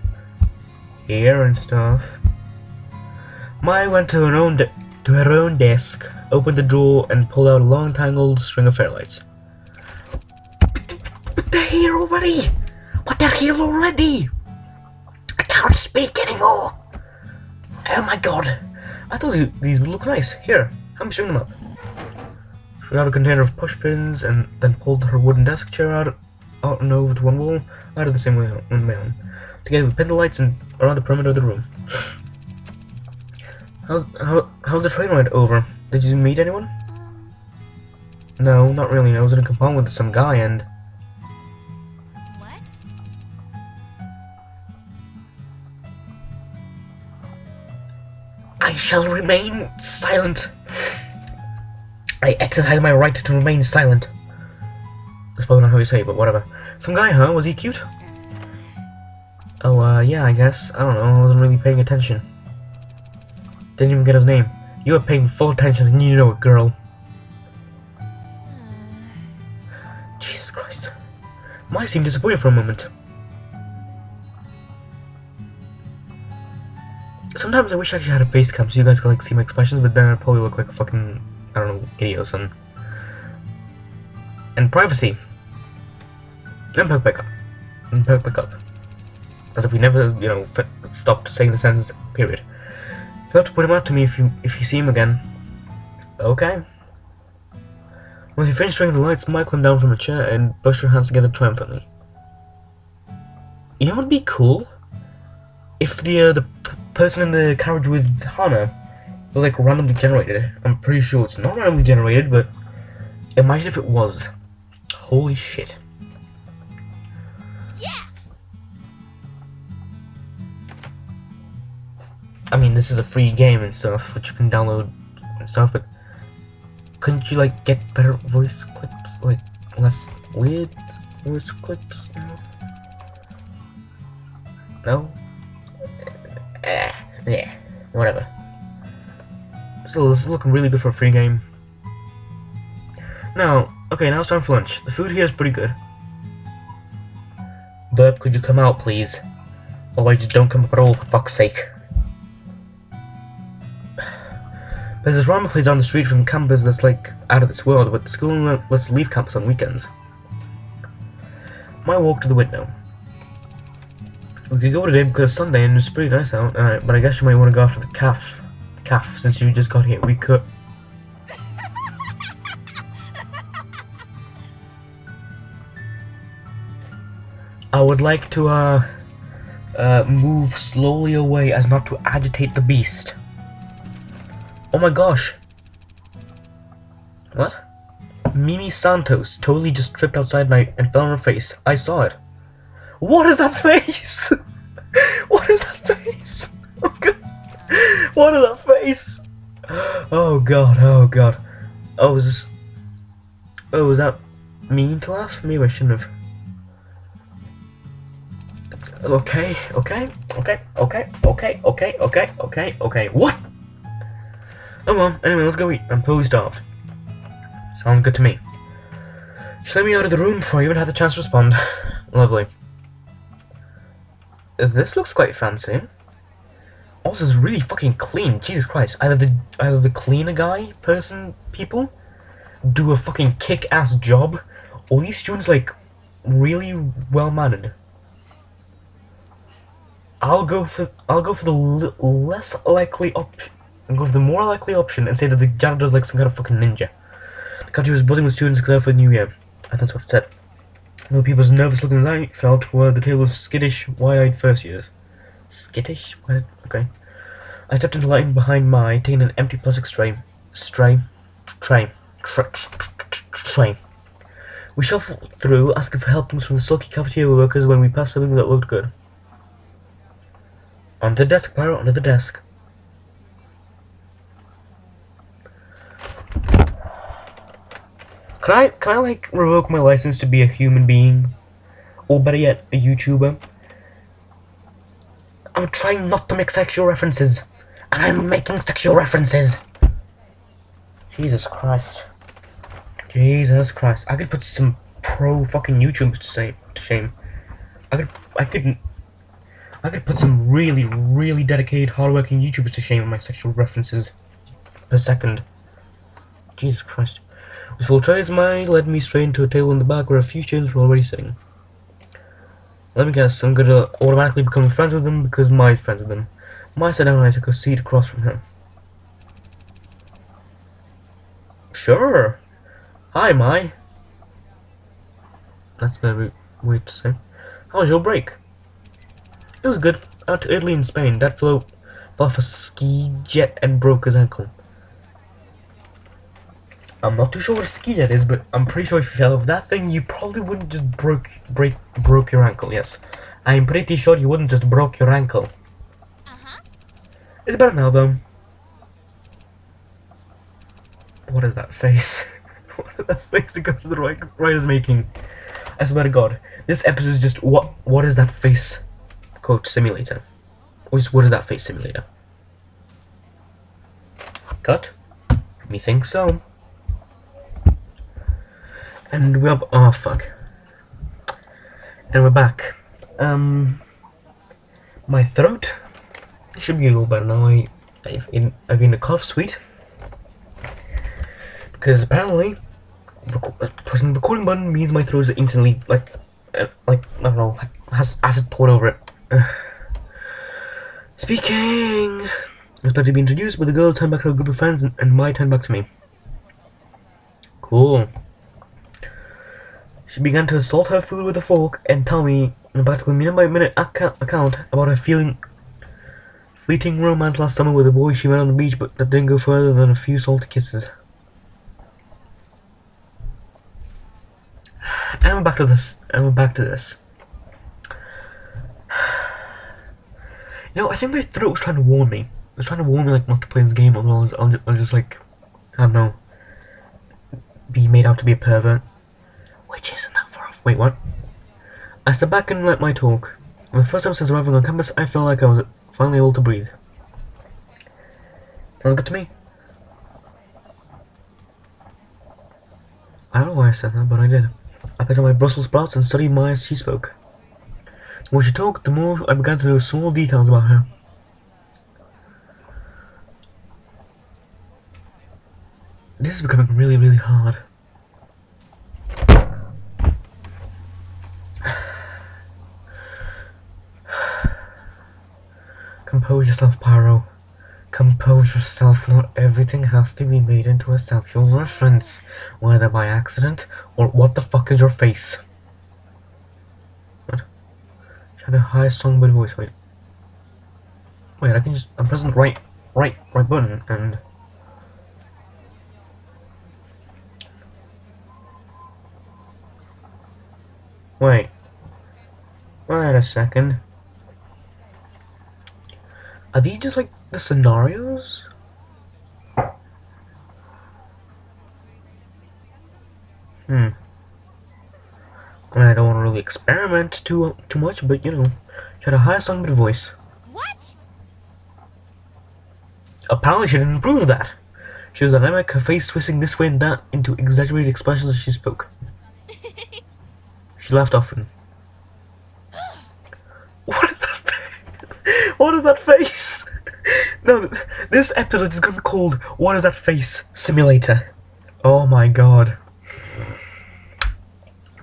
here and stuff? Mai went to her own desk, opened the drawer, and pulled out a long tangled string of fairlights. But they're here already! But they're here already! I can't speak anymore! Oh my god! I thought these would look nice. Here, I'm showing them up. She got a container of push pins and then pulled her wooden desk chair out out and over to one wall, I do the same way on my own. Together we pin the lights and around the perimeter of the room. How's the train ride over? Did you meet anyone? No, not really. I was in a compartment with some guy and... What? I shall remain silent. I exercise my right to remain silent. That's probably not how you say it, but whatever. Some guy, huh? Was he cute? Oh, yeah, I guess. I don't know. I wasn't really paying attention. Didn't even get his name. You were paying full attention and you know it, girl. Jesus Christ. Mai seemed disappointed for a moment. Sometimes I wish I actually had a face cam so you guys could like see my expressions, but then I'd probably look like a fucking, I don't know, idiot or something. And privacy. Then poke back up. And poke back up. As if we never, you know, stopped saying the sentence, period. You'll have to point him out to me if you see him again. Okay. Once you finish turning the lights, Mai climbed down from a chair and brushed her hands together triumphantly. You know what would be cool? If the person in the carriage with Hana was like randomly generated. I'm pretty sure it's not randomly generated, but imagine if it was. Holy shit. Yeah. I mean, this is a free game and stuff, which you can download and stuff, but couldn't you like get better voice clips, like less weird voice clips? No? Yeah, whatever. Still, this is looking really good for a free game. Now, okay, now it's time for lunch. The food here is pretty good. Burp, could you come out, please? Otherwise, just don't come up at all, for fuck's sake. There's this ramen place down the street from campus that's like out of this world, but the school only lets us leave campus on weekends. Might walk to the window. We could go today because it's Sunday and it's pretty nice out, but I guess you might want to go after the calf. Since you just got here. We could... I would like to, move slowly away as not to agitate the beast. Oh my gosh. What? Mimi Santos totally just tripped outside and fell on her face. I saw it. What is that face? What is that face? Oh god. What is that face? Oh god, oh god. Oh, is this... Oh, is that mean to laugh? Maybe I shouldn't have. Okay. What? Oh well, anyway, let's go eat. I'm totally starved. Sounds good to me. Just let me out of the room before I even had the chance to respond. Lovely. This looks quite fancy. Also, it's really fucking clean. Jesus Christ. Either the cleaner guy, people, do a fucking kick-ass job, or these students, like, really well-mannered. I'll go for the less likely option. I'll go for the more likely option and say that the janitor's like some kind of fucking ninja. The country was buzzing with students declared for the new year. I think that's what it said. No people's nervous-looking light felt where the table of skittish, wide-eyed first years. Skittish? What? Okay. I stepped into the light behind Mai, taking an empty plastic tray. We shuffled through, asking for help from the sulky cafeteria workers when we passed something that looked good. Onto the desk, Pyro, onto the desk. Can I like revoke my license to be a human being? Or better yet, a YouTuber? I'm trying not to make sexual references. And I'm making sexual references. Jesus Christ. Jesus Christ. I could put some pro fucking YouTubers to shame. I could put some really, really dedicated, hardworking YouTubers to shame with my sexual references per second. Jesus Christ. With full trays, Mai led me straight into a table in the back where a few students were already sitting. Let me guess, I'm gonna automatically become friends with them because Mai's friends with them. Mai sat down and I took a seat across from her. Sure. Hi, Mai. That's gonna be... Wait a sec. How was your break? It was good. Out to Italy and Spain. That flew off a ski jet and broke his ankle. I'm not too sure what a ski jet is, but I'm pretty sure if you fell off that thing, you probably wouldn't just broke your ankle. Yes, I'm pretty sure you wouldn't just broke your ankle. It's better now, though. What is that face? What is that face the guy to the right is making? I swear to God, this episode is just what is that face? Quote simulator. Or just what is that face simulator? Cut. Methinks so. And we're up. Oh fuck. And we're back. My throat should be a little better now. I've been a cough suite because apparently pushing the recording button means my throat is instantly like I don't know, has acid poured over it. Speaking. I was about to be introduced, but the girl turned back to a group of friends and my turned back to me. Cool. She began to assault her food with a fork and tell me in a practically minute-by-minute account about her fleeting romance last summer with a boy she met on the beach, but that didn't go further than a few salty kisses. And we're back to this. You know, I think my throat was trying to warn me. It was trying to warn me like not to play this game, otherwise I'll just like, I don't know, be made out to be a pervert. Which isn't that far off. Wait, what? I stepped back and let my talk. For the first time since arriving on campus, I felt like I was finally able to breathe. Sounds good to me? I don't know why I said that, but I did. I picked up my Brussels sprouts and studied Maya as she spoke. The more she talked, the more I began to know small details about her. This is becoming really, really hard. Compose yourself, Pyro. Compose yourself. Not everything has to be made into a sexual reference, whether by accident or what the fuck is your face? What? Try to high songbird voice. Wait, I can just. I'm pressing right button and. Wait a second. Are these just like the scenarios? I mean, I don't want to really experiment too much, but you know, she had a high songbird voice. What? Apparently, she didn't improve that. She was dynamic, her face twisting this way and that into exaggerated expressions as she spoke. She laughed often. What is that face? What is that face? No, this episode is going to be called What Is That Face Simulator. Oh my god.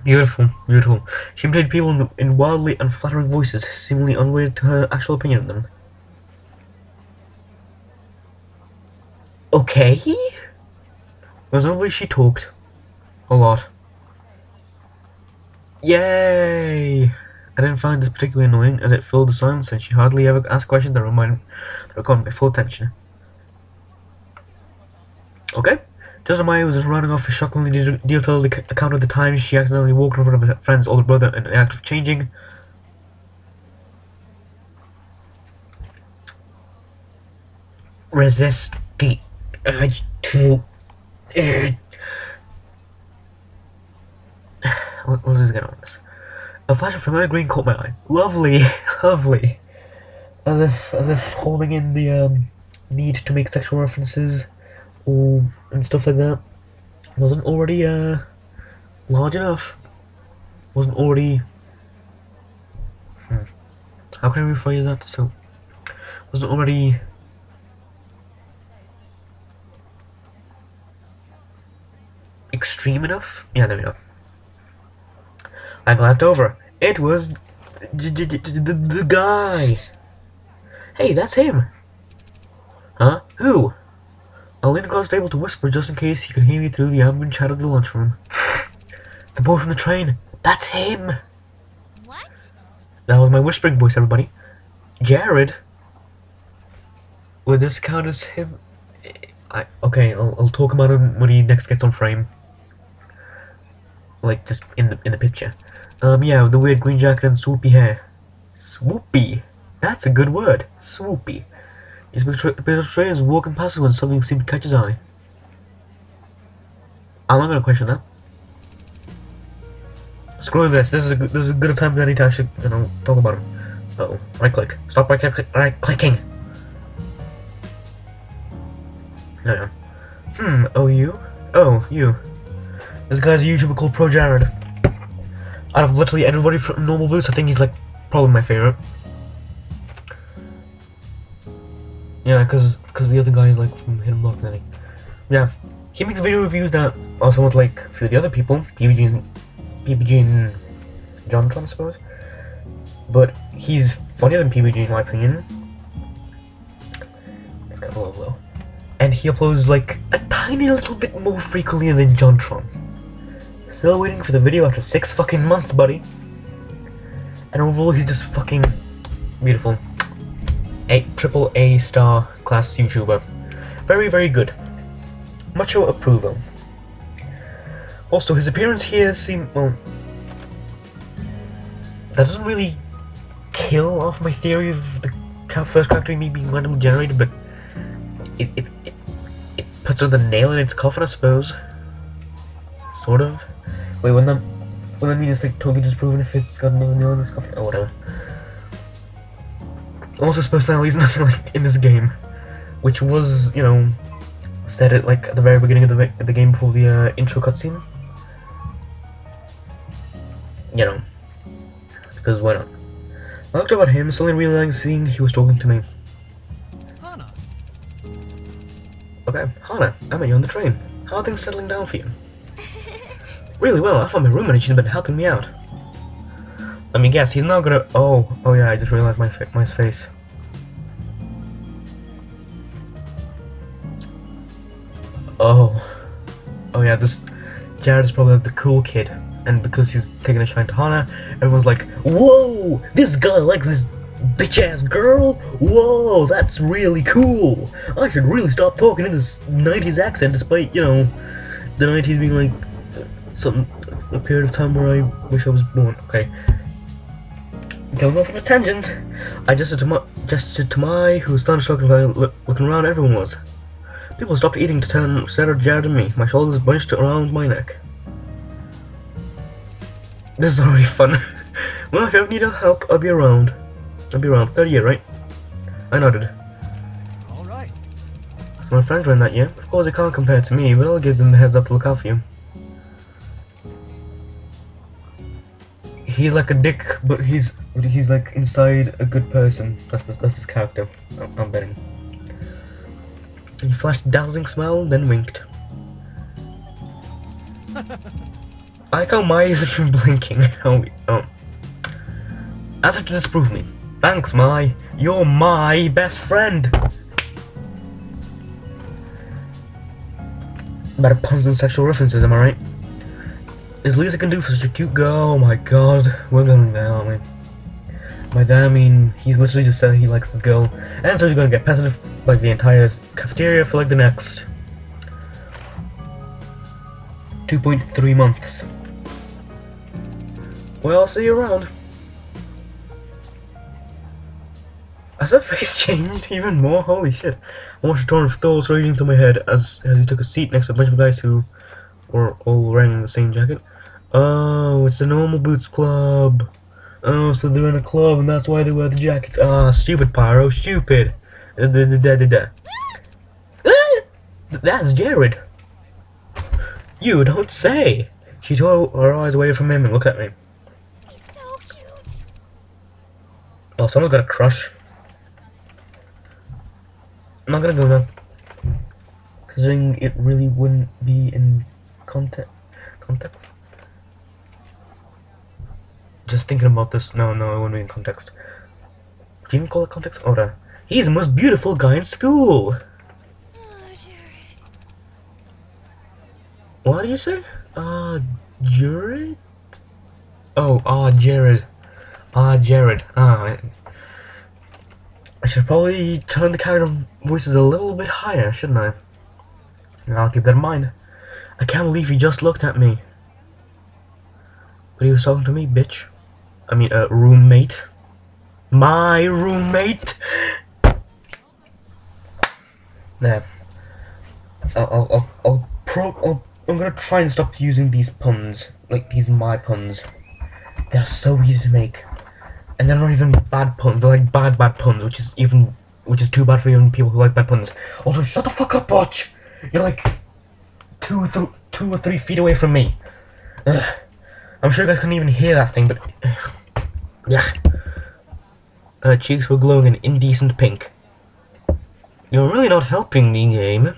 Beautiful, beautiful. She imitated people in wildly unflattering voices, seemingly unrelated to her actual opinion of them. Okay? There was no way she talked. A lot. Yay! I didn't find this particularly annoying, as it filled the silence and she hardly ever asked questions that required my full attention. Okay? Just as Maya was running off a shockingly detailed account of the time she accidentally walked in front of her friend's older brother in the act of changing. Resist the urge to... Let's just get on this. A flash of familiar green caught my eye. Lovely, lovely. As if holding in the need to make sexual references and stuff like that wasn't already large enough. Wasn't already. How can I rephrase that? So wasn't already. Extreme enough? Yeah, there we go. I glanced over. It was the guy. Hey, that's him. Huh? Who? I leaned across the table to whisper just in case he could hear me through the ambient chat of the lunchroom. The boy from the train. That's him. That was my whispering voice, everybody. Jared? Would this count as him? Okay, I'll talk about him when he next gets on frame. Like, just in the picture. Yeah, with the weird green jacket and swoopy hair. Swoopy? That's a good word. Swoopy. He's betrayers walking past when something seemed to catch his eye. I'm not gonna question that. Screw this. This is a good time than any to actually, talk about him. Uh-oh. Right click. Stop right clicking. No. Oh you? Oh, you. This guy's a YouTuber called Pro Jared. Out of literally everybody from Normal Boots, I think he's like probably my favorite. Yeah, cause the other guy is like from Hidden Block and everything. Yeah, he makes video reviews that are somewhat like a few of the other people, PBG and Jontron, I suppose. But he's funnier than PBG in my opinion. It's kind of low though. And he uploads like a tiny little bit more frequently than Jontron. Still waiting for the video after 6 fucking months, buddy. And overall, he's just fucking beautiful. Triple A star class YouTuber. Very, very good. Mucho approval. Also, his appearance here seemed, well, that doesn't really kill off my theory of the first character me being randomly generated, but it puts on the nail in its coffin, I suppose. Sort of. Wait, wouldn't that mean it's like totally disproven if it's got another nail in its coffin? Oh, whatever. Also, his personality is nothing like in this game, which was, said it like at the very beginning of the game before the intro cutscene. Because why not? I looked about him, suddenly realizing seeing he was talking to me. Hana. Okay, Hana, I met you on the train. How are things settling down for you? Really well, I found my roommate and she's been helping me out. Let me guess, he's not gonna. Oh yeah, I just realized my face. Oh yeah, this Jared is probably like the cool kid, and because he's taking a shine to Hana, everyone's like, "Whoa, this guy likes this bitch-ass girl. Whoa, that's really cool. I should really stop talking in this 90s accent, despite the 90s being like a period of time where I wish I was born." Okay. Going off on a tangent, I gestured to Mai, who was starting to shock looking around. Everyone was. People stopped eating to turn, stare at Jared and me. My shoulders bunched around my neck. This is already fun. Well, if you ever need help, I'll be around. 30 right? I nodded. Alright. So my friends ran that year. Of course, they can't compare to me, but I'll give them the heads up to look out for you. He's like a dick, but he's like inside a good person. That's his character. I'm betting. He flashed a dazzling smile, then winked. I like how Mai isn't even blinking. Oh. That's have to disprove me. Thanks, Mai. You're my best friend. Better puns and sexual references, am I right? It's the least I can do for such a cute girl. Oh my god, we're going there, aren't we? By that I mean, he's literally just said he likes this girl, and so he's gonna get pestered by the entire cafeteria for like the next 2.3 months. Well, I'll see you around. Has her face changed even more? Holy shit. I watched a torrent of thoughts raging through my head as he took a seat next to a bunch of guys who were all wearing the same jacket. Oh, it's the Normal Boots Club. Oh, so they're in a club and that's why they wear the jackets. Ah, stupid Pyro, stupid. That's Jared. You don't say. She tore her eyes away from him and looked at me. He's so cute. Oh, someone's got a crush. I'm not gonna go there. Considering it really wouldn't be in context. Just thinking about this. No, it wouldn't be in context. Do you even call it context? Oh, no. He's the most beautiful guy in school. Oh, Jared. What did you say? Jared? Oh, Jared. Ah, Jared. Ah, I should probably turn the character voices a little bit higher, shouldn't I? I'll keep that in mind. I can't believe he just looked at me. But he was talking to me, bitch. I mean, roommate. My roommate! Nah. I'm gonna try and stop using these puns. Like, these my puns. They're so easy to make. And they're not even bad puns, they're like bad puns, which is too bad for even people who like bad puns. Also, shut the fuck up, Butch! You're like 2 or 3 feet away from me. Ugh. I'm sure you guys couldn't even hear that thing, but yeah. Her cheeks were glowing an indecent pink. You're really not helping me, game.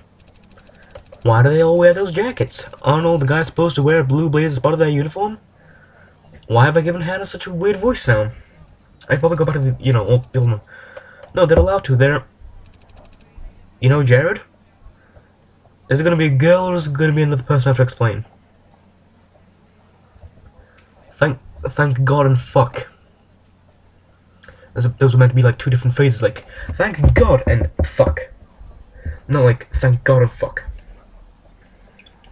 Why do they all wear those jackets? Aren't all the guys supposed to wear blue blazers as part of their uniform? Why have I given Hannah such a weird voice now? I'd probably go back to the, you know, old film. No, they're allowed to. They're... You know, Jared? Is it gonna be a girl or is it gonna be another person I have to explain? Thank God and fuck. Those were meant to be like 2 different phrases, like, thank God and fuck. Not like, thank God and fuck.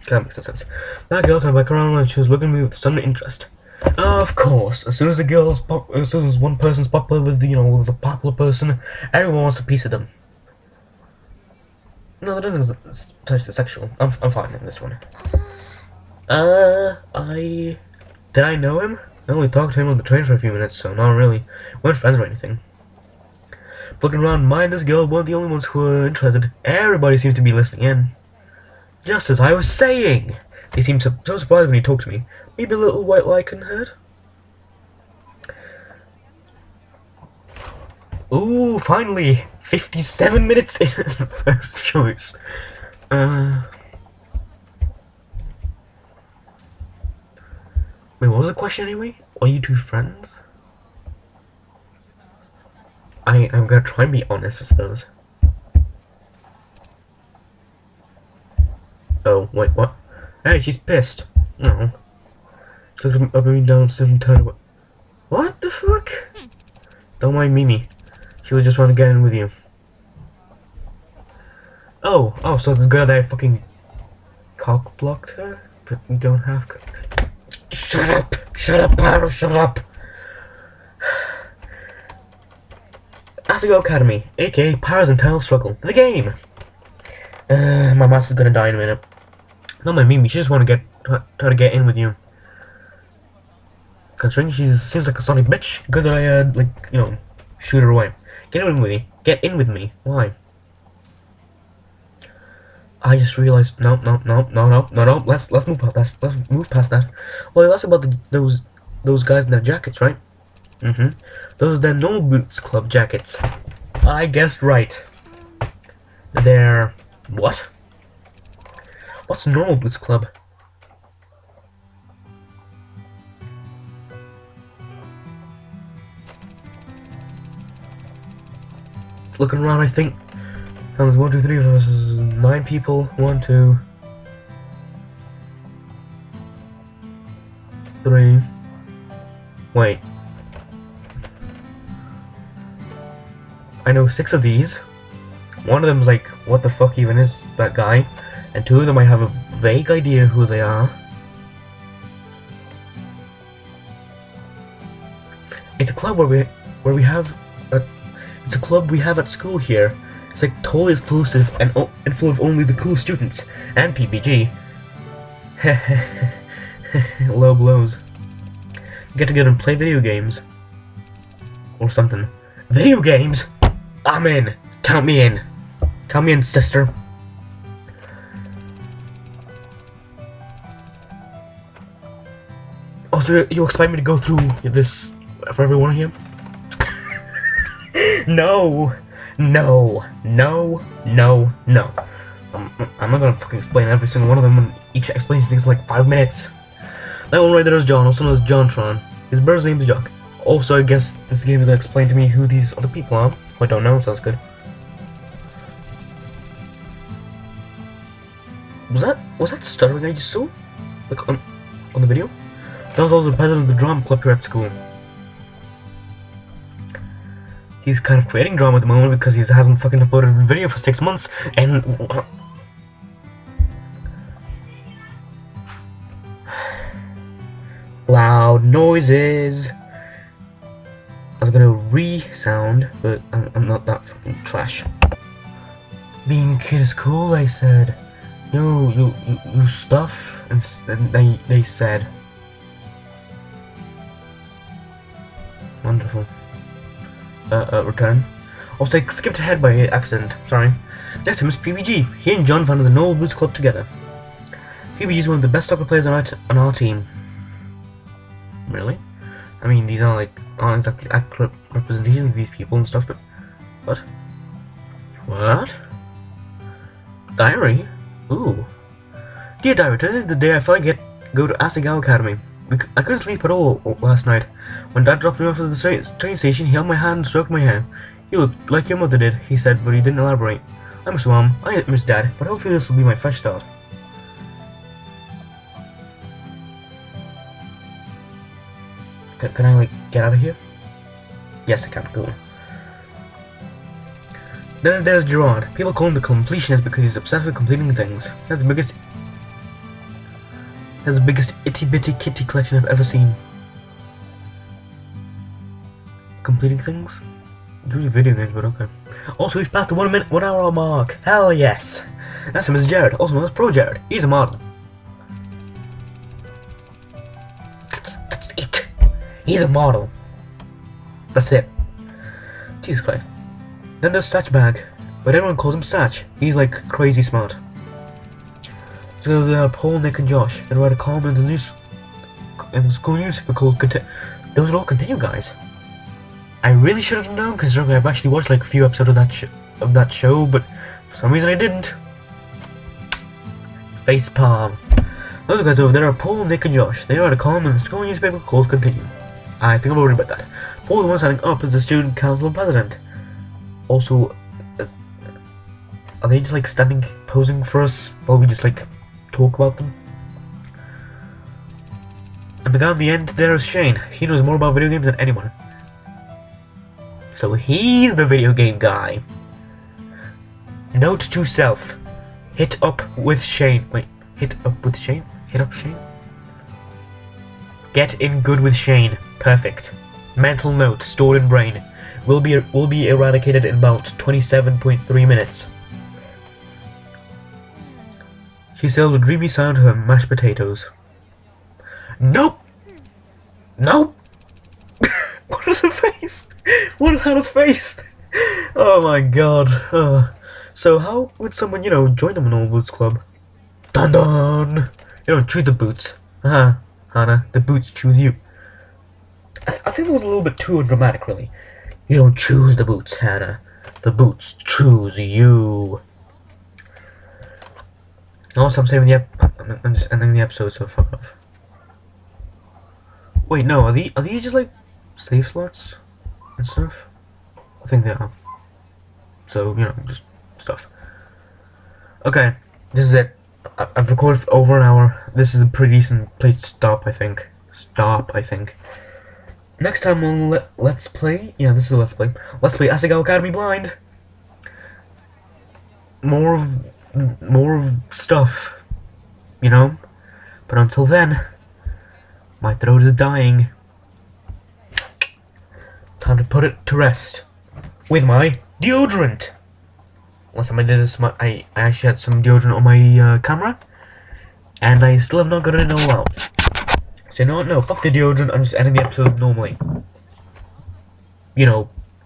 That makes no sense. That girl turned back around and she was looking at me with some interest. Of course, as soon as one person's popular with the, you know, with a popular person, everyone wants a piece of them. No, that doesn't touch the sexual. I'm fine in this one. Did I know him? I only talked to him on the train for a few minutes, so not really. We weren't friends or anything. Looking around, mine and this girl weren't the only ones who were interested. Everybody seemed to be listening in. Just as I was saying! They seemed so surprised when he talked to me. Maybe a little white lie couldn't hurt? Ooh, finally! 57 minutes in first choice. Wait, what was the question anyway? Are you 2 friends? I'm gonna try and be honest, I suppose. Oh, wait, what? Hey, she's pissed. No. She looked up at me down and turned away. What the fuck? Don't mind Mimi. She was just trying to get in with you. Oh, so it's good that I fucking cock blocked her? But we don't have... Shut up! Shut up, Pyro, shut up! Asagao Academy, aka Pyro's Internal Struggle. The game! My master's gonna die in a minute. Not my Mimi, she just wanna try to get in with you. Considering she seems like a sonic bitch, good that I, like, you know, shoot her away. Get in with me. Get in with me. Why? I just realized, no, let's move past that. Well, that's about those guys in their jackets, right? Those are the Normal Boots Club jackets. I guessed right. They're... what? What's Normal Boots Club? Looking around, I think there's 1, 2, 3 of us, 9 people. 1, 2, 3. Wait. I know 6 of these. One of them's like, what the fuck even is that guy? And 2 of them I have a vague idea who they are. It's a club where we have a... It's a club we have at school here. It's like totally exclusive and full of only the cool students and PPG. Low blows. Get together and play video games or something. Video games? I'm in. Count me in. Count me in, sister. Oh, so you expect me to go through this for everyone here? No! No! No! No! No! I'm not gonna fucking explain every single one of them, and each explanation takes like 5 minutes. That one right there is John, also known as JonTron. His bird's name is Jock. Also, I guess this game is gonna explain to me who these other people are. I don't know, sounds good. Was that stuttering I just saw? Like on the video? That was also the president of the drama club here at school. he's kind of creating drama at the moment because he hasn't fucking uploaded a video for 6 months, and loud noises. I was gonna re-sound, but I'm not that fucking trash. Being a kid is cool, I said. You stuff, and they said. Wonderful. Return. Also, I skipped ahead by accident, sorry. Next time is PBG. He and John founded the Noble Boots Club together. PBG is one of the best soccer players on our team. Really? I mean, these aren't exactly accurate representations of these people and stuff, but... What? What? Diary? Ooh. Dear Diary, today is the day I finally go to Asagao Academy. I couldn't sleep at all last night. When Dad dropped me off at the train station, he held my hand and stroked my hair. You look like your mother did, he said, but he didn't elaborate. I miss Mom, I miss Dad, but hopefully this will be my fresh start. Can I, like, get out of here? Yes, I can. Go. Then there's Gerard. People call him the completionist because he's obsessed with completing things. That's the biggest itty-bitty kitty collection I've ever seen. Completing things? Usually video games, but okay. Also, we've passed the 1 hour mark. Hell yes! That's Mr. Jared, also known as Pro Jared. He's a model. That's it. He's a model. That's it. Jesus Christ. Then there's Satch Bag, but everyone calls him Satch. He's like crazy smart. So there are Paul, Nick, and Josh. They write a column in the school newspaper called Those are all Continue guys. I really should have known, considering I've actually watched like a few episodes of that show, but for some reason I didn't. Facepalm. Those guys over there are Paul, Nick, and Josh. They write a column in the school newspaper called Continue. I think I've already read that. Paul, the one signing up, is the student council president. Also, are they just like standing, posing for us while we just like talk about them? And the guy on the end there is Shane. He knows more about video games than anyone. So he's the video game guy. Note to self. Hit up with Shane. Wait, hit up with Shane? Hit up Shane? Get in good with Shane. Perfect. Mental note stored in brain. Will be eradicated in about 27.3 minutes. She said with a dreamy sound to her mashed potatoes. Nope! Nope! What is her face? What is Hannah's face? Oh my god. So how would someone, join the Noble Boots Club? Dun dun! Choose the boots. Hannah, the boots choose you. I think that was a little bit too dramatic, really. You don't choose the boots, Hannah. The boots choose you. Also, I'm saving I'm just ending the episode, so fuck off. Wait, no, are these just like save slots and stuff? I think they are. So, just stuff. Okay, this is it. I've recorded for over an hour. This is a pretty decent place to stop, I think. Next time we'll let's play. Yeah, this is a let's play. Let's play Asagao Academy Blind. More of stuff, But until then, my throat is dying. Time to put it to rest with my deodorant. Last time I did this, I actually had some deodorant on my camera, and I still have not got it all out. So no, fuck the deodorant, I'm just ending the episode normally.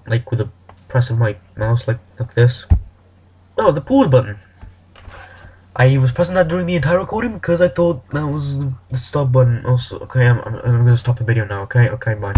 Like with a press of my mouse like this. Oh, the pause button. I was pressing that during the entire recording because I thought that was the stop button. Also, okay, I'm gonna stop the video now, okay? Okay, bye.